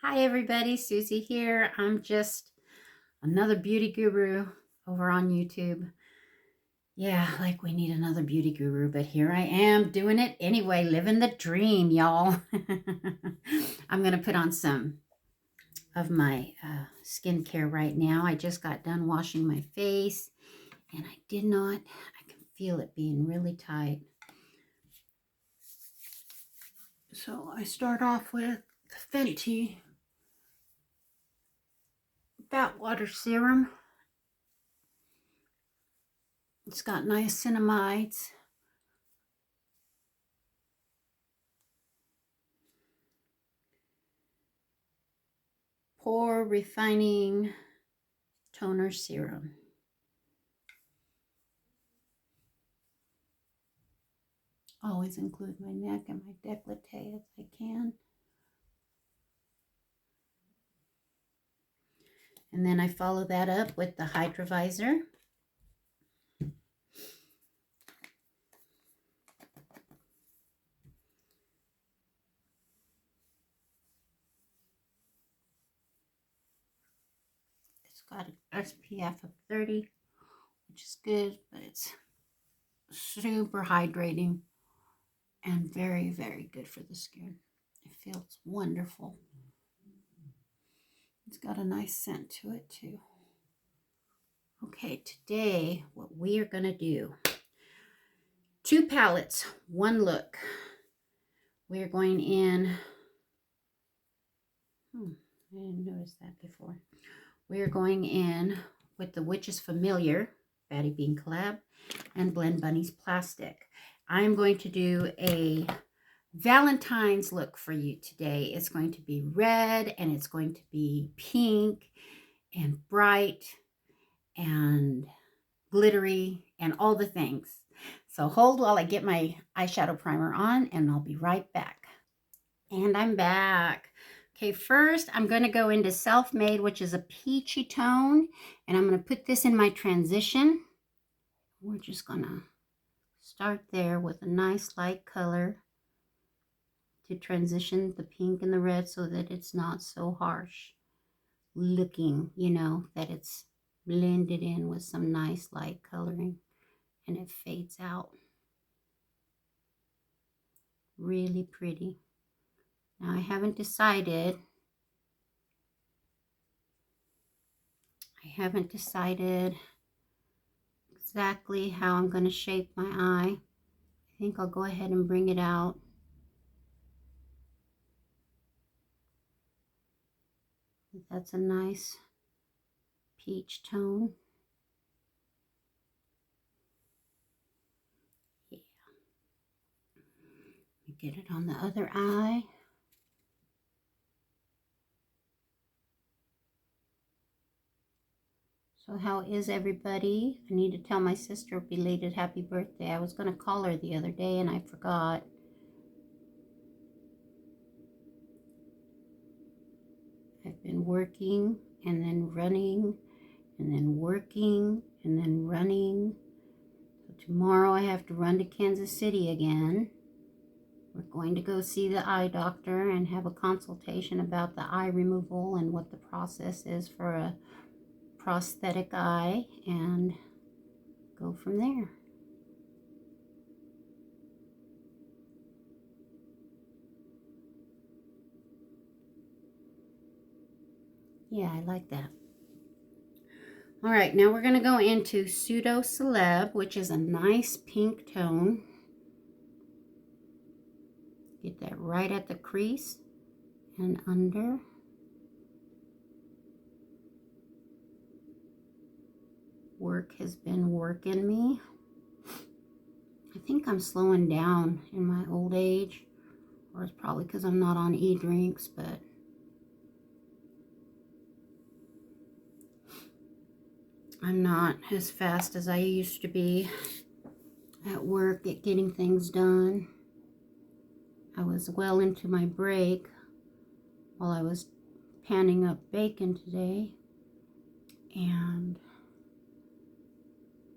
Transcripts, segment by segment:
Hi everybody, Susie here. I'm just another beauty guru over on YouTube. Yeah, like we need another beauty guru, but here I am doing it anyway, living the dream, y'all. I'm going to put on some of my skincare right now. I just got done washing my face and I can feel it being really tight. So I start off with the Fenty Fat Water Serum. It's got niacinamides. Pore Refining Toner Serum. Always include my neck and my décolleté if I can. And then I follow that up with the Hydrovisor. It's got an SPF of 30, which is good, but it's super hydrating and very, very good for the skin. It feels wonderful. It's got a nice scent to it too. Okay, today what we are going to do, 2 palettes, 1 look. We're going in, I didn't notice that before. We're going in with the Witch is Familiar, Fatty Bean Collab, and Blend Bunny's Plastic. I'm going to do a Valentine's look for you today. It's going to be red, and it's going to be pink, and bright, and glittery, and all the things. So hold while I get my eyeshadow primer on, and I'll be right back. And I'm back. Okay, first I'm going to go into Self-Made, which is a peachy tone, and I'm going to put this in my transition. We're just going to start there with a nice light color to transition the pink and the red so that it's not so harsh looking, you know, that it's blended in with some nice light coloring and it fades out. Really pretty. Now I haven't decided exactly how I'm going to shape my eye. I think I'll go ahead and bring it out. That's a nice peach tone. Yeah. Get it on the other eye. So how is everybody? I need to tell my sister a belated happy birthday. I was going to call her the other day and I forgot. I've been working and then running and then working and then running. So tomorrow I have to run to Kansas City again. We're going to go see the eye doctor and have a consultation about the eye removal and what the process is for a prosthetic eye and go from there. Yeah, I like that. All right, now we're going to go into Pseudo Celeb, which is a nice pink tone. Get that right at the crease and under. Work has been working me. I think I'm slowing down in my old age, or it's probably because I'm not on e-drinks, but I'm not as fast as I used to be at work at getting things done. I was well into my break while I was panning up bacon today, and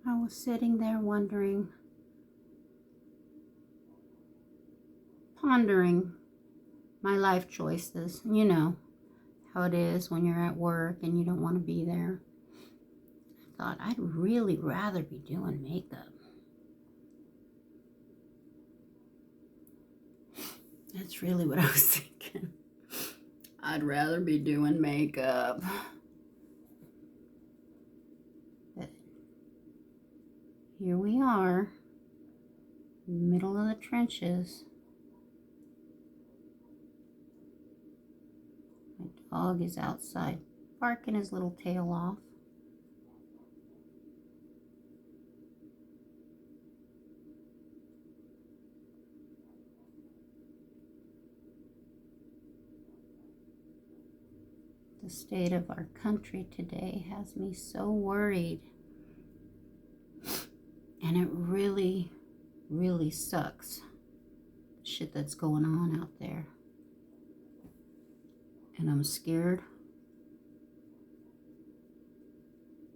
I was sitting there wondering, pondering my life choices, you know, how it is when you're at work and you don't want to be there. I thought I'd really rather be doing makeup. That's really what I was thinking. I'd rather be doing makeup. But here we are, middle of the trenches. My dog is outside barking his little tail off. The state of our country today has me so worried. And it really, really sucks. The shit that's going on out there. And I'm scared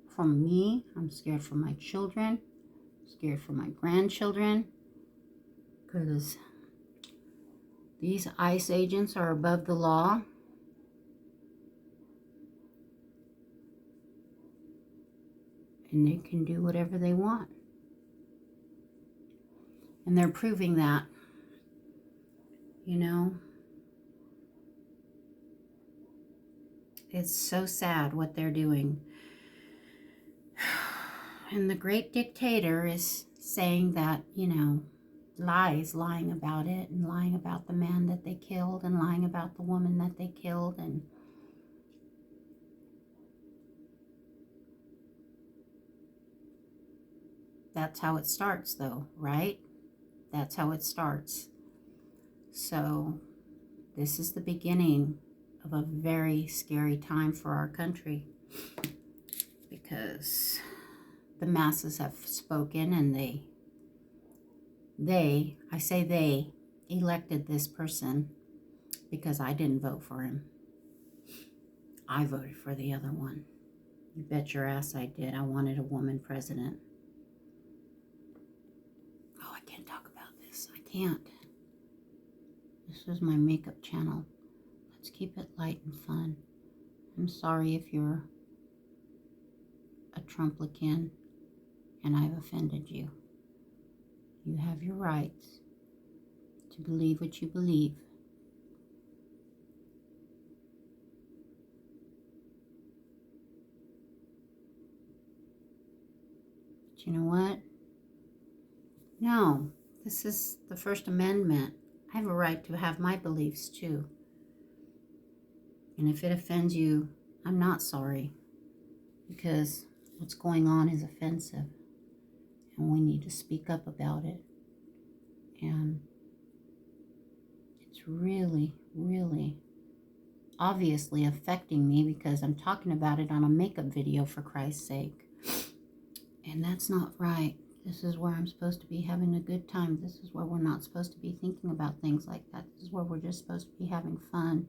for me. I'm scared for my children. I'm scared for my grandchildren. Because these ICE agents are above the law. And they can do whatever they want. And they're proving that. You know? It's so sad what they're doing. And the great dictator is saying that, you know, lying about it, and lying about the man that they killed, and lying about the woman that they killed, and that's how it starts, though, right? That's how it starts. So this is the beginning of a very scary time for our country, because the masses have spoken, and I say they elected this person, because I didn't vote for him. I voted for the other one. You bet your ass I did. I wanted a woman president. Oh, I can't talk about this. I can't. This is my makeup channel. Let's keep it light and fun. I'm sorry if you're a Trumplican and I've offended you. You have your rights to believe what you believe. But you know what? No, this is the First Amendment. I have a right to have my beliefs too. And if it offends you, I'm not sorry, because what's going on is offensive, and we need to speak up about it. And it's really, really obviously affecting me, because I'm talking about it on a makeup video, for Christ's sake. And that's not right. This is where I'm supposed to be having a good time. This is where we're not supposed to be thinking about things like that. This is where we're just supposed to be having fun,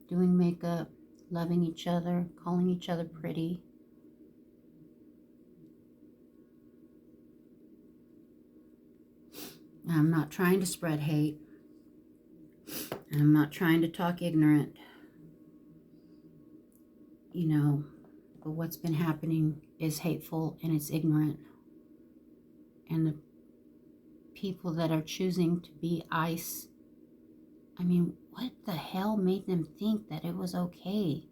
doing makeup, loving each other, calling each other pretty. I'm not trying to spread hate. I'm not trying to talk ignorant. You know, but what's been happening is hateful, and it's ignorant. And the people that are choosing to be ICE, I mean, what the hell made them think that it was okay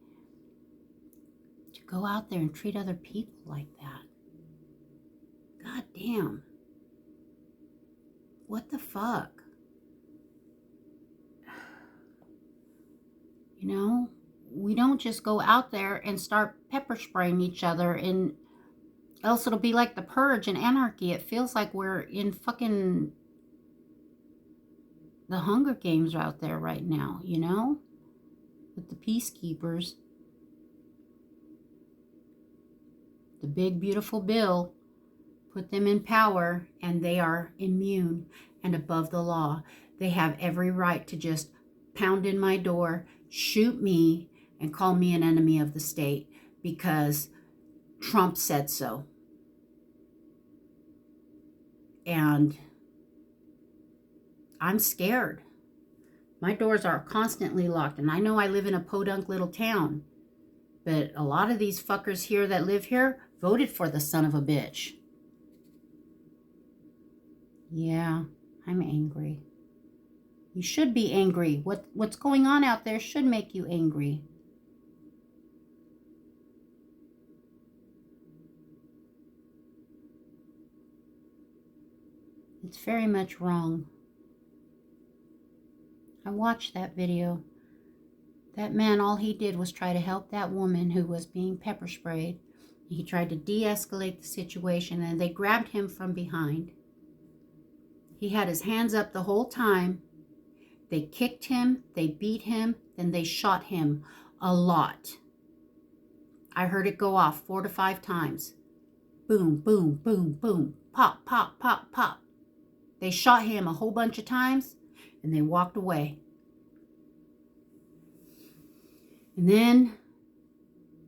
to go out there and treat other people like that? God damn. What the fuck? You know, we don't just go out there and start pepper spraying each other, and else it'll be like the Purge and Anarchy. It feels like we're in fucking the Hunger Games out there right now, you know? With the peacekeepers. The big, beautiful bill put them in power, and they are immune and above the law. They have every right to just pound in my door, shoot me, and call me an enemy of the state, because Trump said so. And I'm scared, My doors are constantly locked, and I know I live in a podunk little town, but a lot of these fuckers here that live here voted for the son of a bitch. Yeah, I'm angry. You should be angry. What's going on out there should make you angry. It's very much wrong. I watched that video. That man, all he did was try to help that woman who was being pepper sprayed. He tried to de-escalate the situation, and they grabbed him from behind. He had his hands up the whole time. They kicked him, they beat him, then they shot him a lot. I heard it go off 4 to 5 times. Boom, boom, boom, boom. Pop, pop, pop, pop. They shot him a whole bunch of times, and they walked away. And then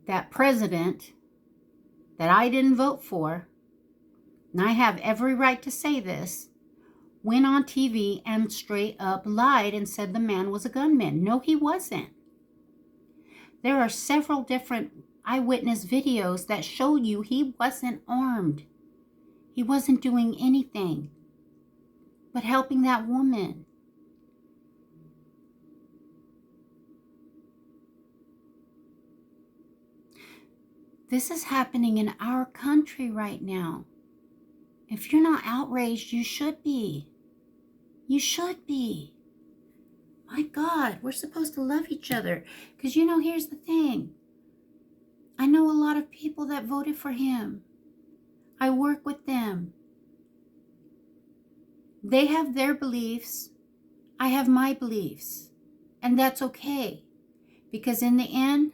that president that I didn't vote for, and I have every right to say this, went on TV and straight up lied and said the man was a gunman. No, he wasn't. There are several different eyewitness videos that show you he wasn't armed. He wasn't doing anything but helping that woman. This is happening in our country right now. If you're not outraged, you should be. You should be. My God, we're supposed to love each other. Because, here's the thing. I know a lot of people that voted for him. I work with them. They have their beliefs. I have my beliefs. And that's okay. Because in the end,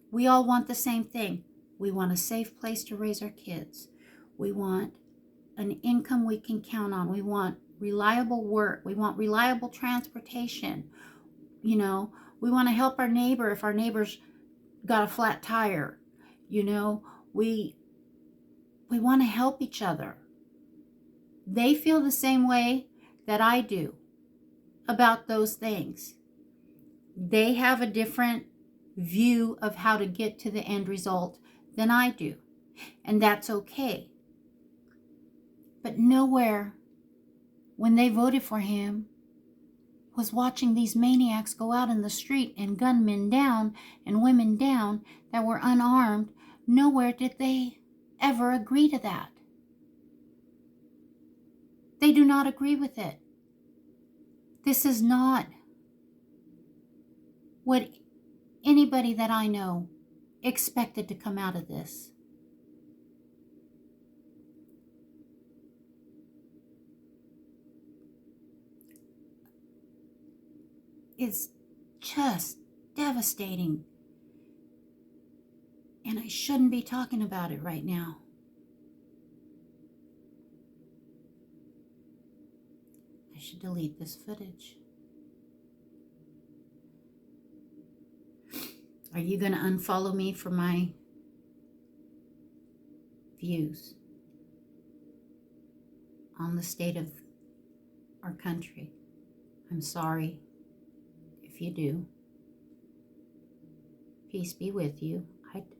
we all want the same thing. We want a safe place to raise our kids. We want an income we can count on. We want reliable work. We want reliable transportation. We want to help our neighbor if our neighbor's got a flat tire. We want to help each other. They feel the same way that I do about those things. They have a different view of how to get to the end result than I do. And that's okay. But nowhere, when they voted for him, was watching these maniacs go out in the street and gun men down and women down that were unarmed. Nowhere did they ever agree to that. They do not agree with it. This is not what anybody that I know expected to come out of this. It's just devastating. And I shouldn't be talking about it right now. I should delete this footage. Are you going to unfollow me for my views on the state of our country? I'm sorry if you do. Peace be with you.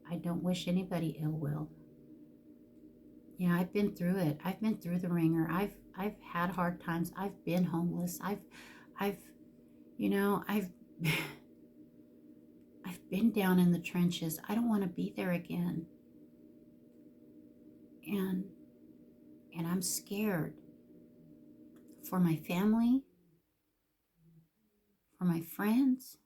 I don't wish anybody ill will. Yeah, I've been through it. I've been through the ringer. I've had hard times. I've been homeless. I've been down in the trenches. I don't want to be there again. And I'm scared for my family, for my friends.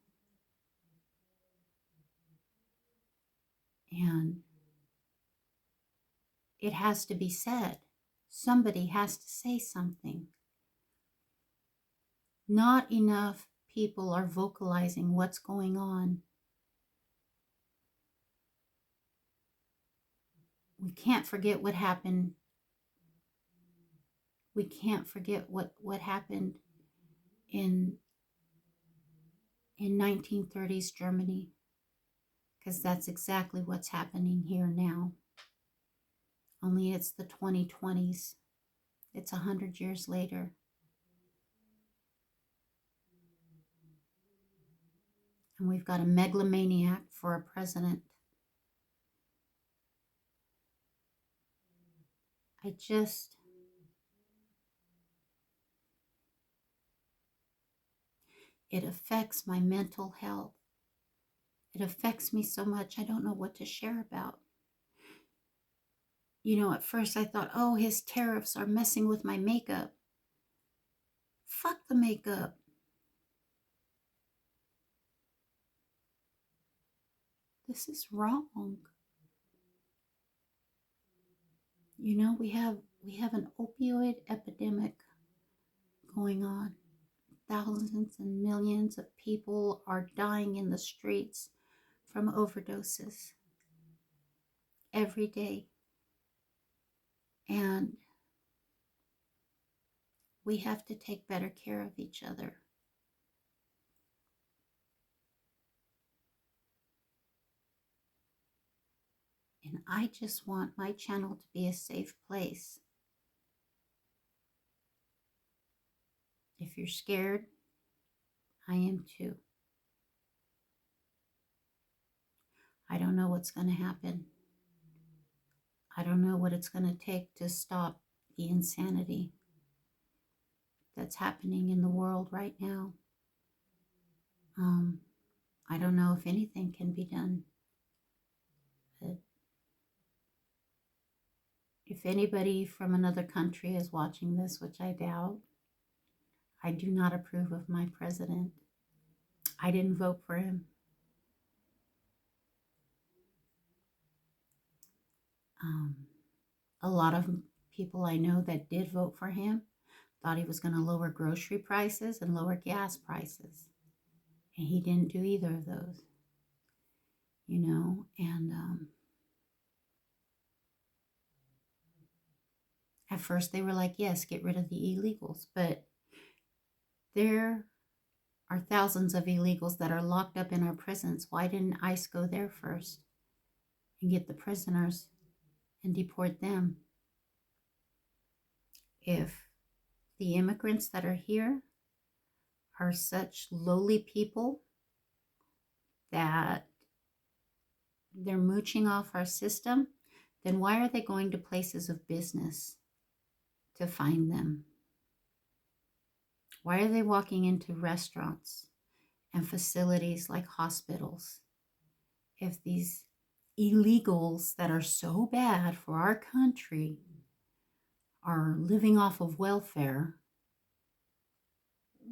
And it has to be said. Somebody has to say something. Not enough people are vocalizing what's going on. We can't forget what happened. We can't forget what happened in 1930s Germany, because that's exactly what's happening here now. Only it's the 2020s. It's 100 years later. And we've got a megalomaniac for a president. It affects my mental health. It affects me so much, I don't know what to share about. You know, at first I thought, oh, his tariffs are messing with my makeup. Fuck the makeup. This is wrong. You know, we have an opioid epidemic going on. Thousands and millions of people are dying in the streets from overdoses every day. And we have to take better care of each other. And I just want my channel to be a safe place. If you're scared, I am too. I don't know what's going to happen. I don't know what it's going to take to stop the insanity that's happening in the world right now. I don't know if anything can be done. But if anybody from another country is watching this, which I doubt, I do not approve of my president. I didn't vote for him. A lot of people I know that did vote for him thought he was going to lower grocery prices and lower gas prices. And he didn't do either of those, you know. And at first they were like, yes, get rid of the illegals. But there are thousands of illegals that are locked up in our prisons. Why didn't ICE go there first and get the prisoners and deport them? If the immigrants that are here are such lowly people that they're mooching off our system, then why are they going to places of business to find them? Why are they walking into restaurants and facilities like hospitals? If these illegals that are so bad for our country are living off of welfare,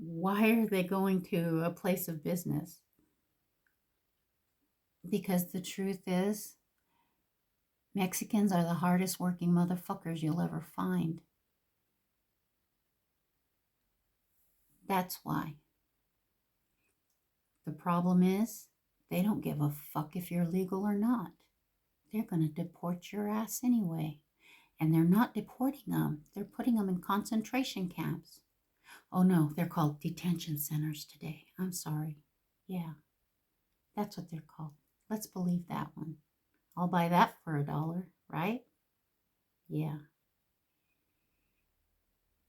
why are they going to a place of business? Because the truth is, Mexicans are the hardest working motherfuckers you'll ever find. That's why. The problem is, they don't give a fuck if you're legal or not. They're going to deport your ass anyway. And they're not deporting them. They're putting them in concentration camps. Oh no, they're called detention centers today. I'm sorry. Yeah, that's what they're called. Let's believe that one. I'll buy that for $1, right? Yeah.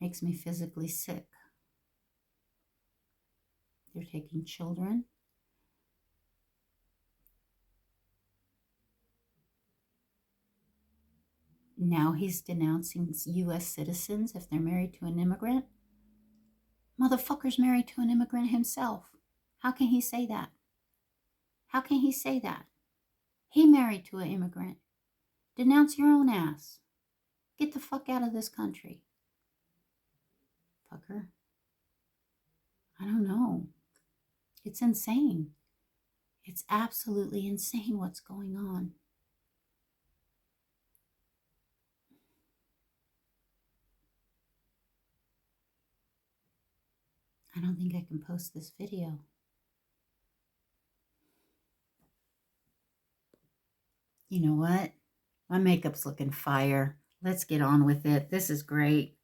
Makes me physically sick. They're taking children. Now he's denouncing U.S. citizens if they're married to an immigrant. Motherfucker's married to an immigrant himself. How can he say that? How can he say that? He married to an immigrant. Denounce your own ass. Get the fuck out of this country. Fucker. I don't know. It's insane. It's absolutely insane what's going on. I don't think I can post this video. You know what? My makeup's looking fire. Let's get on with it. This is great.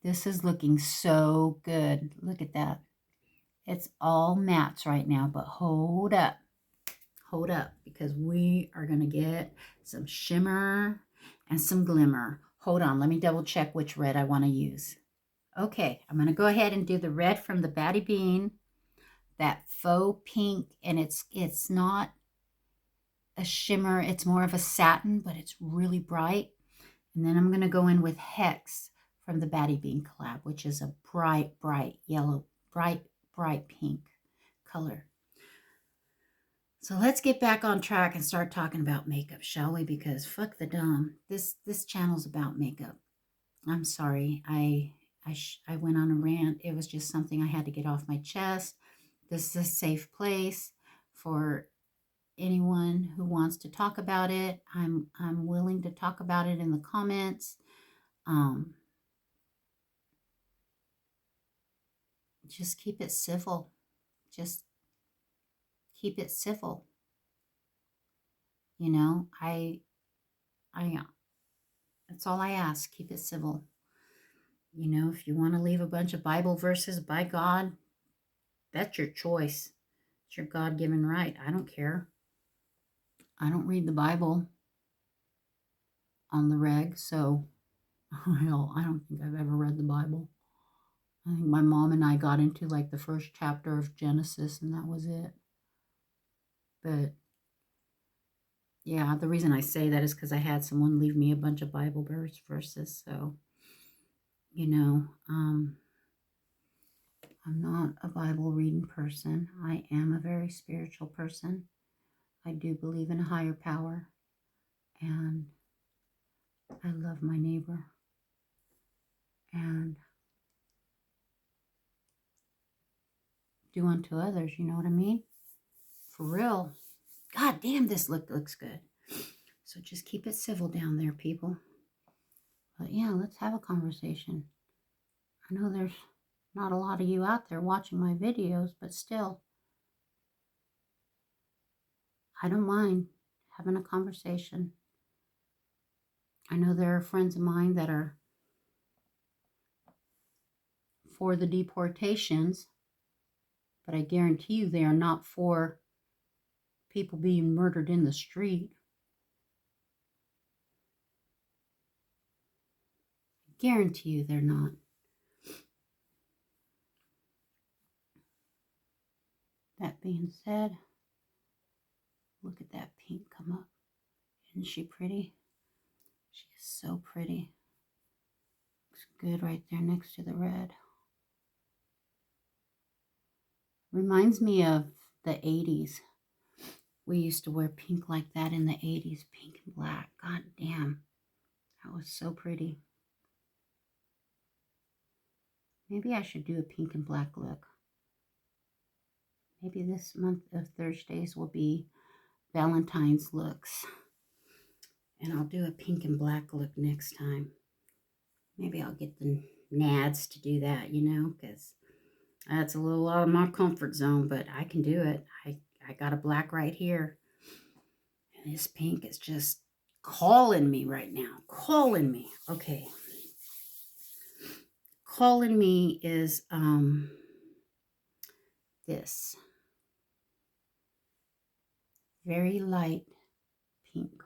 This is looking so good. Look at that. It's all mattes right now, but hold up. Hold up, because we are going to get some shimmer and some glimmer. Hold on. Let me double check which red I want to use. Okay, I'm going to go ahead and do the red from the Batty Bean that faux pink, and it's not a shimmer. It's more of a satin, but it's really bright. And then I'm going to go in with Hex from the Baddie Bean collab, which is a bright yellow, bright pink color. So let's get back on track and start talking about makeup, shall we? Because fuck the dumb. This channel's about makeup. I'm sorry. I went on a rant. It was just something I had to get off my chest. This is a safe place for anyone who wants to talk about it. I'm willing to talk about it in the comments. Just keep it civil. Just keep it civil. You know, that's all I ask. Keep it civil. You know, if you want to leave a bunch of Bible verses, by God, that's your choice. It's your God-given right. I don't care. I don't read the Bible on the reg, so hell, I don't think I've ever read the Bible. I think my mom and I got into like the first chapter of Genesis, and that was it. But yeah, the reason I say that is because I had someone leave me a bunch of Bible verses. So, you know, I'm not a Bible reading person. I am a very spiritual person. I do believe in a higher power, and I love my neighbor. And do unto others, you know what I mean? For real. God damn, this looks good. So just keep it civil down there, people. But yeah, let's have a conversation. I know there's not a lot of you out there watching my videos, but still, I don't mind having a conversation. I know there are friends of mine that are for the deportations, but I guarantee you they are not for people being murdered in the street. I guarantee you they're not. That being said, look at that pink come up. Isn't she pretty? She is so pretty. Looks good right there next to the red. Reminds me of the 80s. We used to wear pink like that in the 80s. Pink and black. God damn. That was so pretty. Maybe I should do a pink and black look. Maybe this month of Thursdays will be Valentines looks. And I'll do a pink and black look next time. Maybe I'll get the nads to do that, you know, because that's a little out of my comfort zone, but I can do it. I got a black right here. And this pink is just calling me right now. Calling me. Okay. Calling me is this. Very light pink.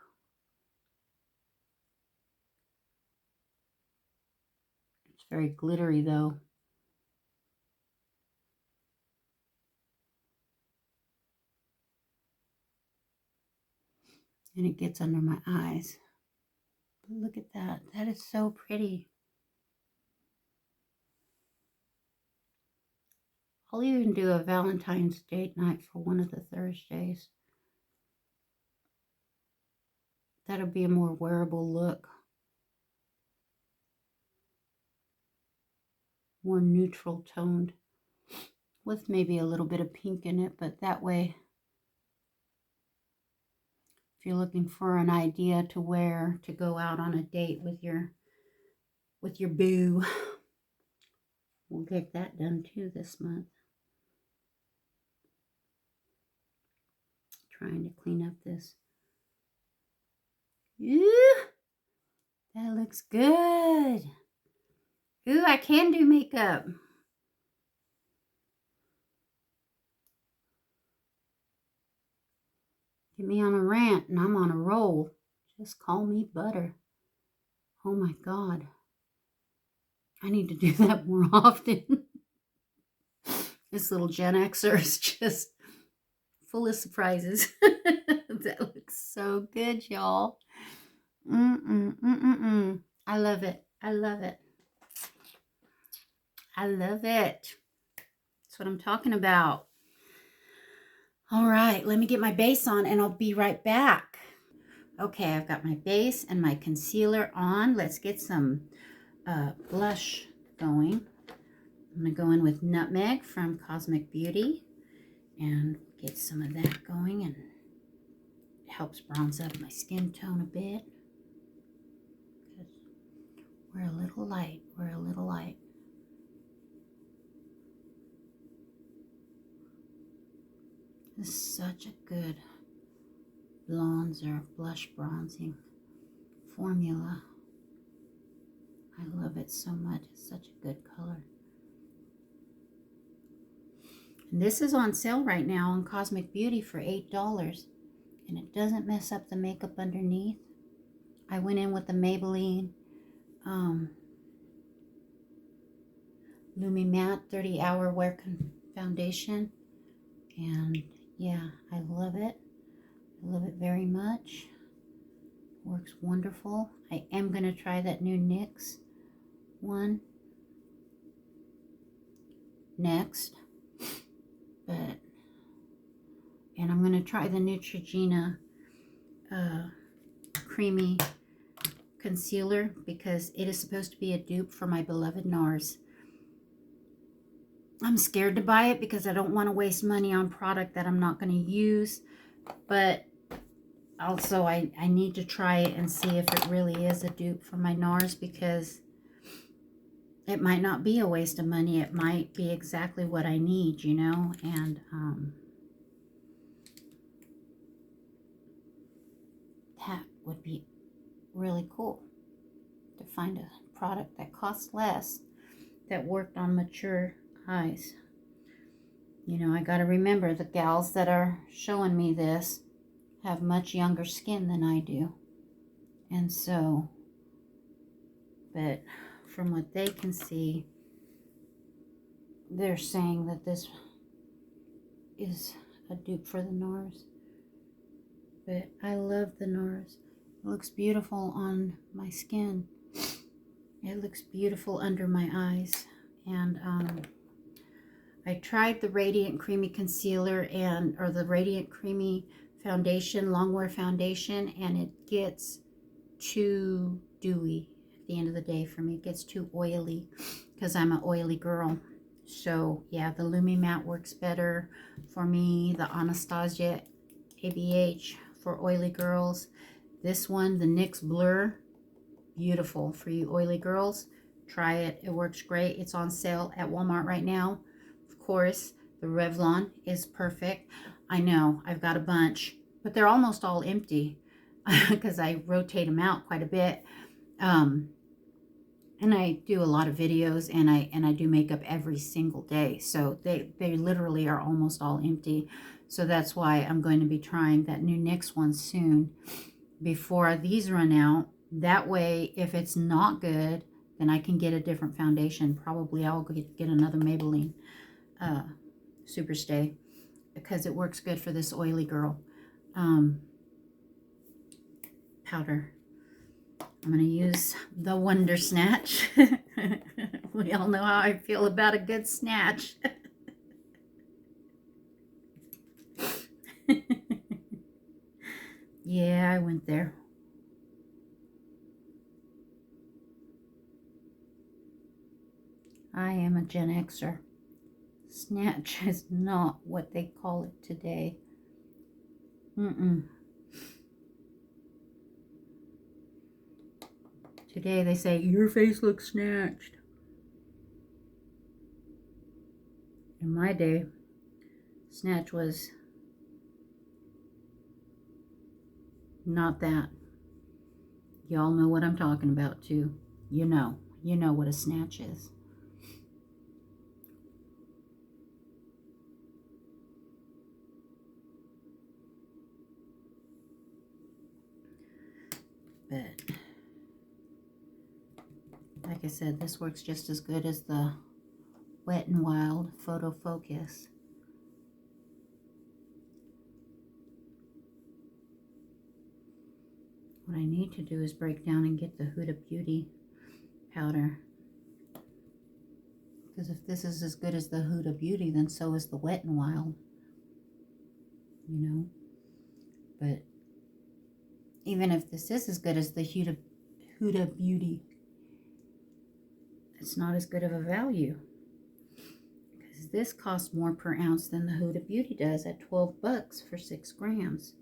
It's very glittery though. And it gets under my eyes. But look at that. That is so pretty. I'll even do a Valentine's date night for one of the Thursdays. That'll be a more wearable look. More neutral toned. With maybe a little bit of pink in it, but that way, if you're looking for an idea to wear to go out on a date with your boo, we'll get that done too this month. Trying to clean up this. Ooh, that looks good. Ooh, I can do makeup. Get me on a rant and I'm on a roll. Just call me butter. Oh my God. I need to do that more often. This little Gen Xer is just full of surprises. That looks so good, y'all. I love it. I love it. I love it. That's what I'm talking about. All right, let me get my base on and I'll be right back. Okay, I've got my base and my concealer on. Let's get some blush going. I'm going to go in with Nutmeg from Cosmic Beauty and get some of that going, and it helps bronze up my skin tone a bit. Because we're a little light. We're a little light. This is such a good bronzer, blush bronzing formula. I love it so much. It's such a good color. And this is on sale right now on Cosmic Beauty for $8. And it doesn't mess up the makeup underneath. I went in with the Maybelline Lumi Matte 30 Hour Wear Foundation. And yeah, I love it. I love it very much. Works wonderful. I am going to try that new NYX one next. And I'm going to try the Neutrogena creamy concealer because it is supposed to be a dupe for my beloved NARS. I'm scared to buy it because I don't want to waste money on product that I'm not going to use, but also I need to try it and see if it really is a dupe for my NARS, because it might not be a waste of money. It might be exactly what I need, you know, and that would be really cool to find a product that costs less, that worked on mature eyes. You know, I got to remember the gals that are showing me this have much younger skin than I do. And so, but from what they can see, they're saying that this is a dupe for the NARS. But I love the NARS. It looks beautiful on my skin. It looks beautiful under my eyes. And I tried the Radiant Creamy Concealer or the Radiant Creamy Foundation, Longwear Foundation, and it gets too dewy at the end of the day for me. It gets too oily because I'm an oily girl. So yeah, the Lumi Matte works better for me. The Anastasia ABH for oily girls. This one, the NYX Blur, beautiful for you oily girls. Try it. It works great. It's on sale at Walmart right now. Of course, the Revlon is perfect. I know I've got a bunch, but they're almost all empty because I rotate them out quite a bit. And I do a lot of videos, and I do makeup every single day. So they literally are almost all empty. So that's why I'm going to be trying that new NYX one soon before these run out. That way, if it's not good, then I can get a different foundation. Probably I'll get another Maybelline Superstay because it works good for this oily girl. Powder. I'm going to use the Wonder Snatch. We all know how I feel about a good snatch. Yeah, I went there. I am a Gen Xer. Snatch is not what they call it today. Today they say, your face looks snatched. In my day, snatch was not that. Y'all know what I'm talking about too. You know what a snatch is. But like I said, this works just as good as the Wet n Wild Photo Focus. What I need to do is break down and get the Huda Beauty powder. Because if this is as good as the Huda Beauty, then so is the Wet n Wild. You know? But even if this is as good as the Huda Beauty, it's not as good of a value. Because this costs more per ounce than the Huda Beauty does at 12 bucks for 6 grams.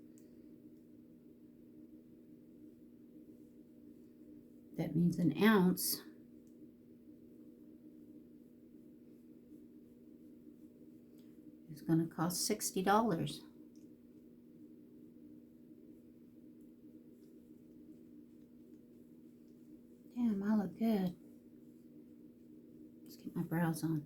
That means an ounce is going to cost $60. Damn, I look good. Let's get my brows on.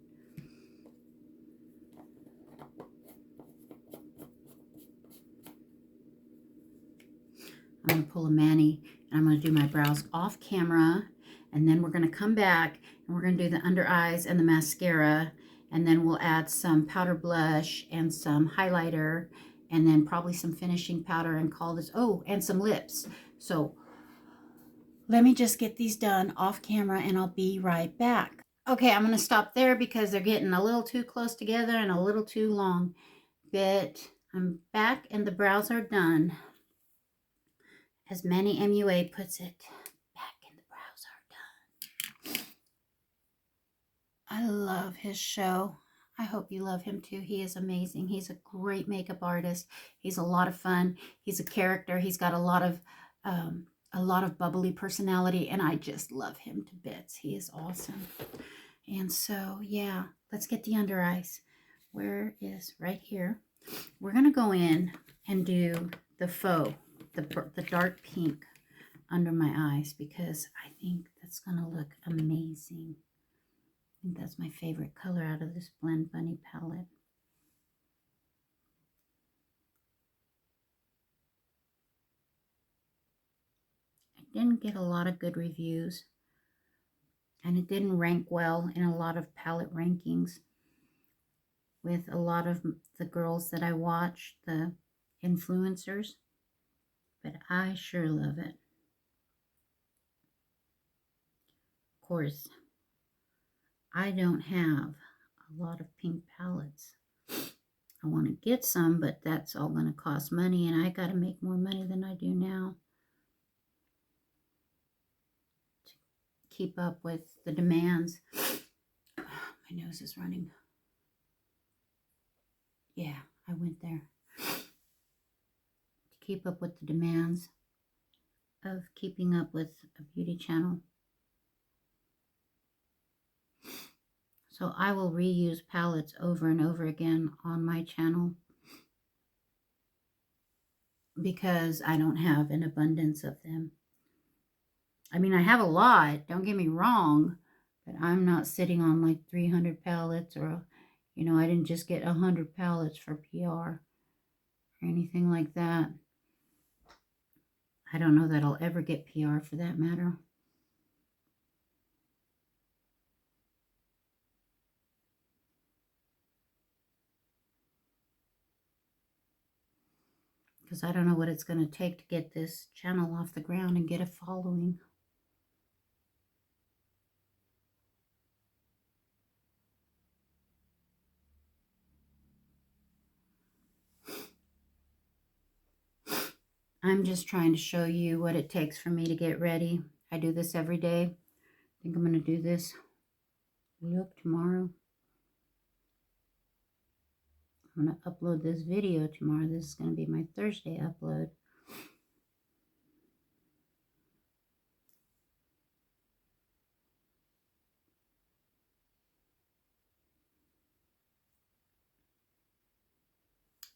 I'm going to pull a mani and I'm going to do my brows off camera, and then we're going to come back and we're going to do the under eyes and the mascara, and then we'll add some powder blush and some highlighter and then probably some finishing powder and call this, oh, and some lips. So let me just get these done off camera and I'll be right back. Okay, I'm going to stop there because they're getting a little too close together and a little too long. But I'm back and the brows are done. As Manny MUA puts it, back and the brows are done. I love his show. I hope you love him too. He is amazing. He's a great makeup artist. He's a lot of fun. He's a character. He's got a lot of bubbly personality, and I just love him to bits. He is awesome. And so, yeah, let's get the under eyes. Where is right here? We're going to go in and do the faux, the dark pink under my eyes, because I think that's going to look amazing. I think that's my favorite color out of this Blend Bunny palette. It didn't get a lot of good reviews, and it didn't rank well in a lot of palette rankings with a lot of the girls that I watch, the influencers, but I sure love it. Of course, I don't have a lot of pink palettes. I want to get some, but that's all going to cost money, and I got to make more money than I do now to keep up with the demands. My nose is running. Yeah, I went there. To keep up with the demands of keeping up with a beauty channel. So I will reuse palettes over and over again on my channel because I don't have an abundance of them. I mean, I have a lot, don't get me wrong, but I'm not sitting on like 300 palettes, or, you know, I didn't just get 100 palettes for PR or anything like that. I don't know that I'll ever get PR for that matter. Because I don't know what it's going to take to get this channel off the ground and get a following. I'm just trying to show you what it takes for me to get ready. I do this every day. I think I'm going to do this look tomorrow. I'm going to upload this video tomorrow. This is going to be my Thursday upload.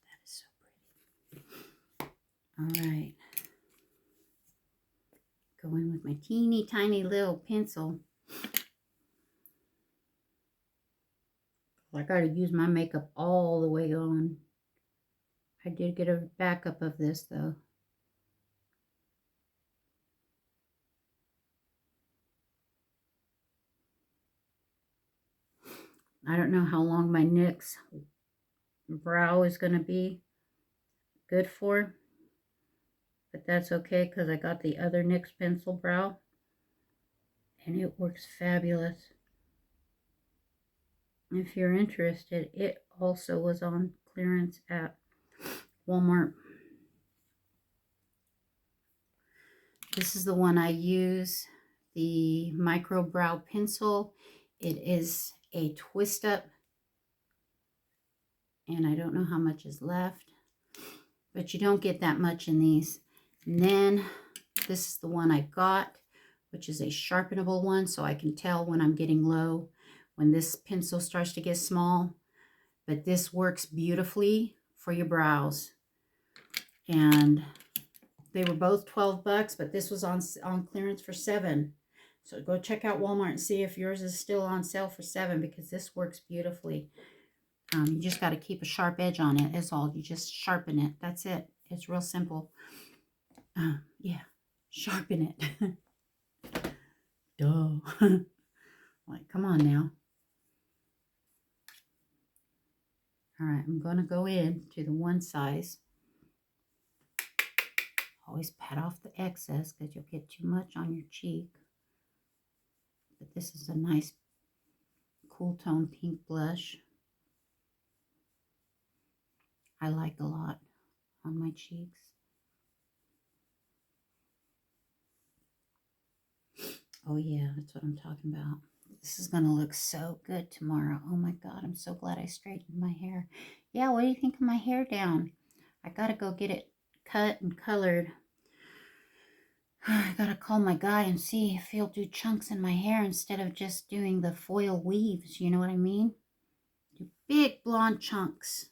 That is so pretty. All right. Go in with my teeny tiny little pencil. I got to use my makeup all the way on. I did get a backup of this though. I don't know how long my NYX brow is going to be good for, but that's okay because I got the other NYX pencil brow and it works fabulous. If you're interested, it also was on clearance at Walmart. This is the one I use, the micro brow pencil. It is a twist up, and I don't know how much is left, but you don't get that much in these. And then this is the one I got, which is a sharpenable one, so I can tell when I'm getting low, when this pencil starts to get small. But this works beautifully for your brows. And they were both 12 bucks, but this was on clearance for $7. So go check out Walmart and see if yours is still on sale for $7, because this works beautifully. You just got to keep a sharp edge on it, is all. You just sharpen it. That's it. It's real simple. Yeah, sharpen it. Duh. Like, come on now. All right, I'm going to go in to the one size. Always pat off the excess because you'll get too much on your cheek. But this is a nice cool tone pink blush. I like a lot on my cheeks. Oh yeah, that's what I'm talking about. This is going to look so good tomorrow. Oh my God, I'm so glad I straightened my hair. Yeah, what do you think of my hair down? I got to go get it cut and colored. I got to call my guy and see if he'll do chunks in my hair instead of just doing the foil weaves. You know what I mean? Do big blonde chunks.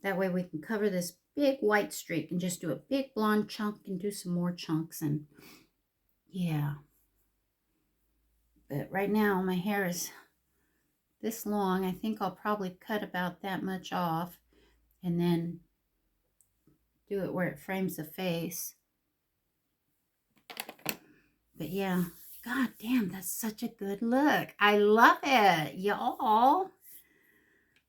That way we can cover this big white streak and just do a big blonde chunk and do some more chunks. And yeah. But right now my hair is this long. I think I'll probably cut about that much off and then do it where it frames the face. But yeah, God damn, that's such a good look. I love it, y'all.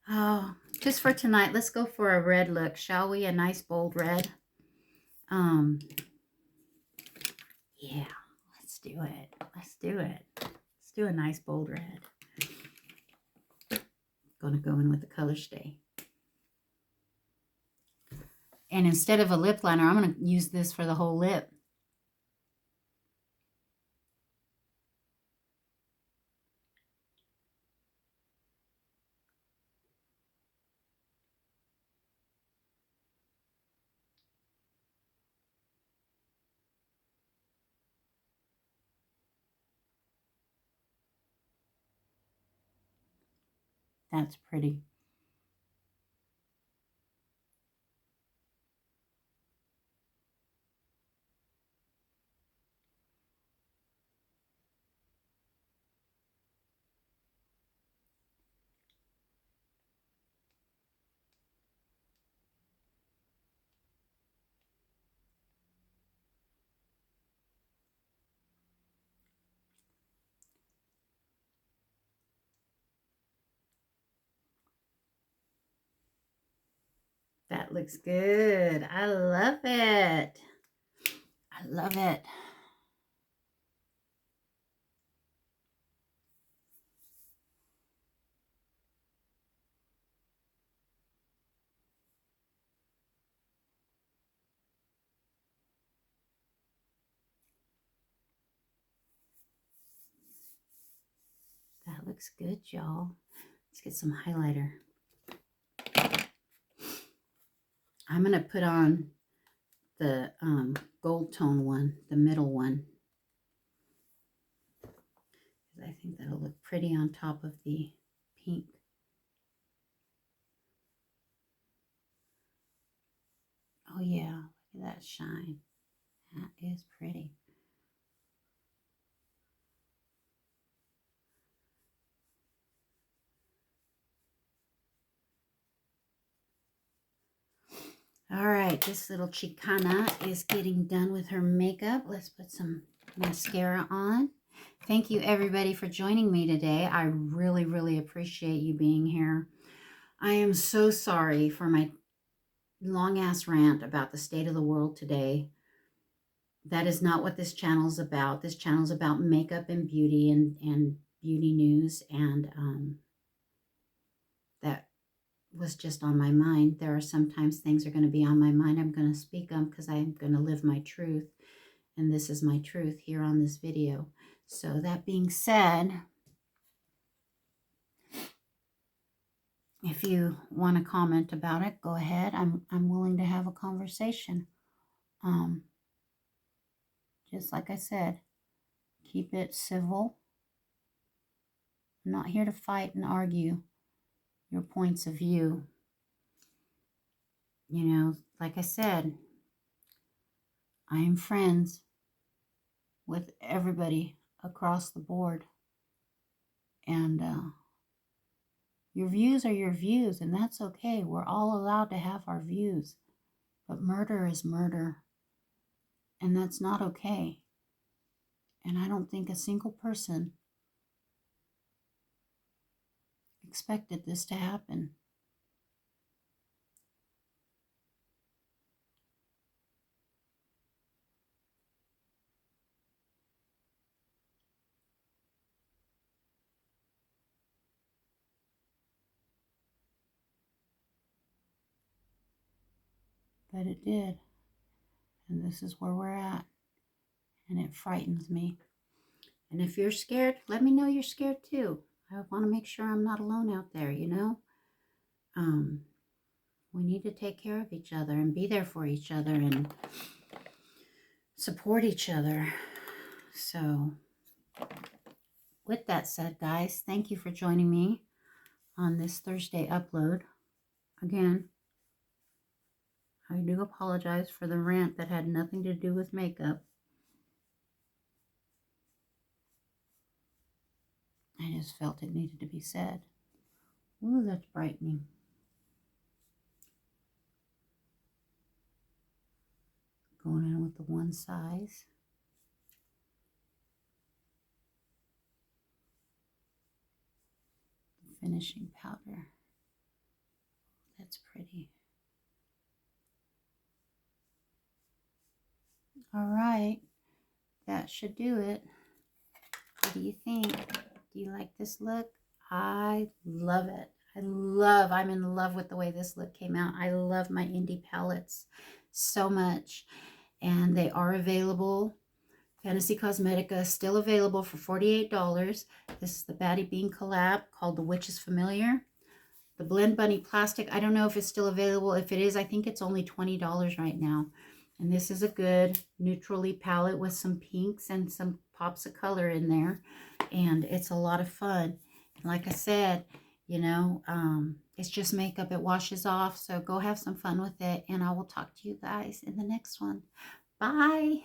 Oh, just for tonight, let's go for a red look, shall we? A nice bold red. Yeah, let's do it. Let's do it. Let's do a nice bold red. Gonna go in with the Color Stay. And instead of a lip liner, I'm gonna use this for the whole lip. That's pretty. That looks good. I love it. I love it. That looks good, y'all. Let's get some highlighter. I'm going to put on the gold tone one, the middle one. I think that'll look pretty on top of the pink. Oh yeah, look at that shine. That is pretty. All right, this little Chicana is getting done with her makeup. Let's put some mascara on. Thank you, everybody, for joining me today. I really, really appreciate you being here. I am so sorry for my long-ass rant about the state of the world today. That is not what this channel is about. This channel is about makeup and beauty and beauty news, and that was just on my mind. There are sometimes things are going to be on my mind. I'm going to speak them because I'm going to live my truth, and this is my truth here on this video. So that being said, if you want to comment about it, go ahead. I'm willing to have a conversation. Just like I said, keep it civil. I'm not here to fight and argue your points of view. You know, like I said, I am friends with everybody across the board. And your views are your views, and that's okay. We're all allowed to have our views. But murder is murder, and that's not okay. And I don't think a single person expected this to happen. But it did. And this is where we're at. And it frightens me. And if you're scared, let me know you're scared too. I want to make sure I'm not alone out there, you know? We need to take care of each other and be there for each other and support each other. So, with that said, guys, thank you for joining me on this Thursday upload. Again, I do apologize for the rant that had nothing to do with makeup. I just felt it needed to be said. Ooh, that's brightening. Going in with the one size. The finishing powder. That's pretty. All right. That should do it. What do you think? Do you like this look? I love it. I'm in love with the way this look came out. I love my indie palettes so much. And they are available. Fantasy Cosmetica is still available for $48. This is the Baddie Bean collab called The Witch is Familiar. The Blend Bunny Plastic, I don't know if it's still available. If it is, I think it's only $20 right now. And this is a good neutrally palette with some pinks and some pops of color in there. And it's a lot of fun. And like I said, you know, it's just makeup. It washes off. So go have some fun with it. And I will talk to you guys in the next one. Bye.